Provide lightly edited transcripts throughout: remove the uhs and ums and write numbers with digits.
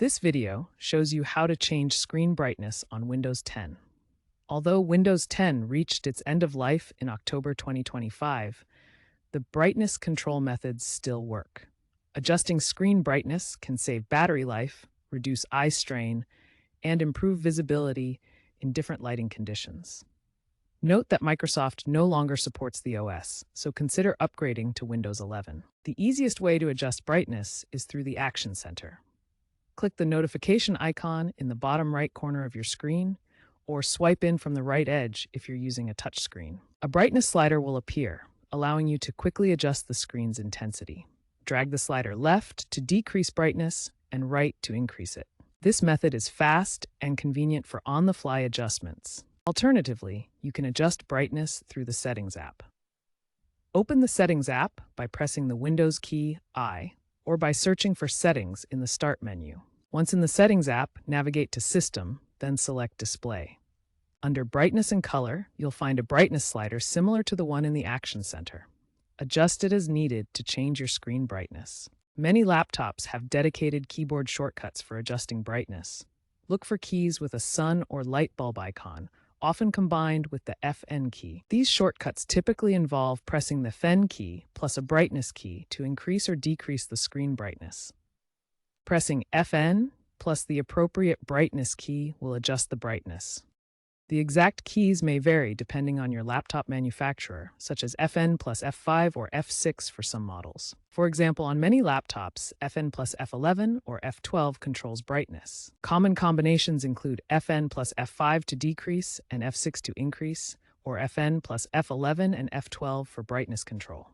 This video shows you how to change screen brightness on Windows 10. Although Windows 10 reached its end of life in October 2025, the brightness control methods still work. Adjusting screen brightness can save battery life, reduce eye strain, and improve visibility in different lighting conditions. Note that Microsoft no longer supports the OS, so consider upgrading to Windows 11. The easiest way to adjust brightness is through the Action Center. Click the notification icon in the bottom right corner of your screen, or swipe in from the right edge if you're using a touchscreen. A brightness slider will appear, allowing you to quickly adjust the screen's intensity. Drag the slider left to decrease brightness and right to increase it. This method is fast and convenient for on-the-fly adjustments. Alternatively, you can adjust brightness through the Settings app. Open the Settings app by pressing the Windows key I, or by searching for Settings in the Start menu. Once in the Settings app, navigate to System, then select Display. Under Brightness and Color, you'll find a brightness slider similar to the one in the Action Center. Adjust it as needed to change your screen brightness. Many laptops have dedicated keyboard shortcuts for adjusting brightness. Look for keys with a sun or light bulb icon, often combined with the FN key. These shortcuts typically involve pressing the Fen key plus a brightness key to increase or decrease the screen brightness. Pressing FN plus the appropriate brightness key will adjust the brightness. The exact keys may vary depending on your laptop manufacturer, such as FN plus F5 or F6 for some models. For example, on many laptops, FN plus F11 or F12 controls brightness. Common combinations include FN plus F5 to decrease and F6 to increase, or FN plus F11 and F12 for brightness control.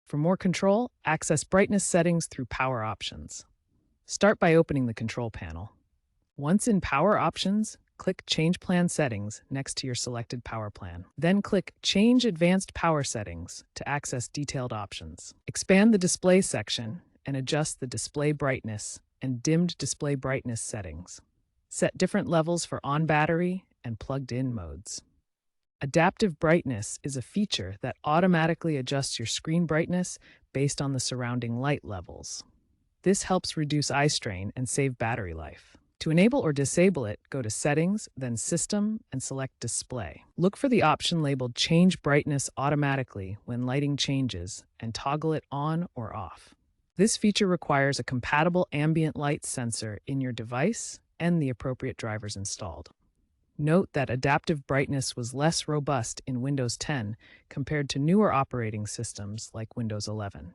For more control, access brightness settings through Power Options. Start by opening the control panel. Once in Power Options, click Change Plan Settings next to your selected power plan. Then click Change Advanced Power Settings to access detailed options. Expand the Display section and adjust the display brightness and dimmed display brightness settings. Set different levels for on-battery and plugged-in modes. Adaptive brightness is a feature that automatically adjusts your screen brightness based on the surrounding light levels. This helps reduce eye strain and save battery life. To enable or disable it, go to Settings, then System, and select Display. Look for the option labeled Change Brightness Automatically when lighting changes, and toggle it on or off. This feature requires a compatible ambient light sensor in your device and the appropriate drivers installed. Note that adaptive brightness was less robust in Windows 10 compared to newer operating systems like Windows 11.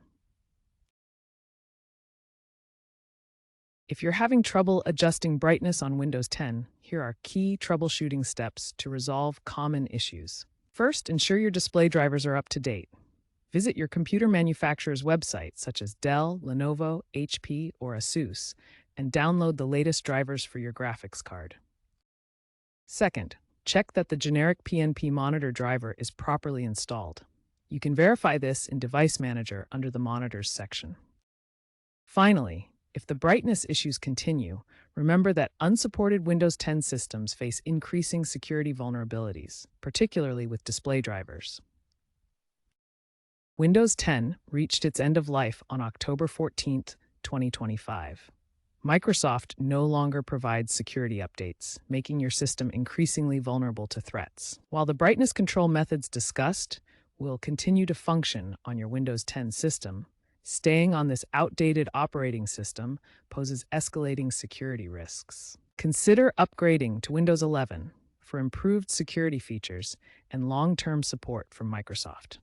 If you're having trouble adjusting brightness on Windows 10, here are key troubleshooting steps to resolve common issues. First, ensure your display drivers are up to date. Visit your computer manufacturer's website, such as Dell, Lenovo, HP, or Asus, and download the latest drivers for your graphics card. Second, check that the generic PNP monitor driver is properly installed. You can verify this in Device Manager under the Monitors section. Finally, if the brightness issues continue, remember that unsupported Windows 10 systems face increasing security vulnerabilities, particularly with display drivers. Windows 10 reached its end of life on October 14, 2025. Microsoft no longer provides security updates, making your system increasingly vulnerable to threats. While the brightness control methods discussed will continue to function on your Windows 10 system, staying on this outdated operating system poses escalating security risks. Consider upgrading to Windows 11 for improved security features and long-term support from Microsoft.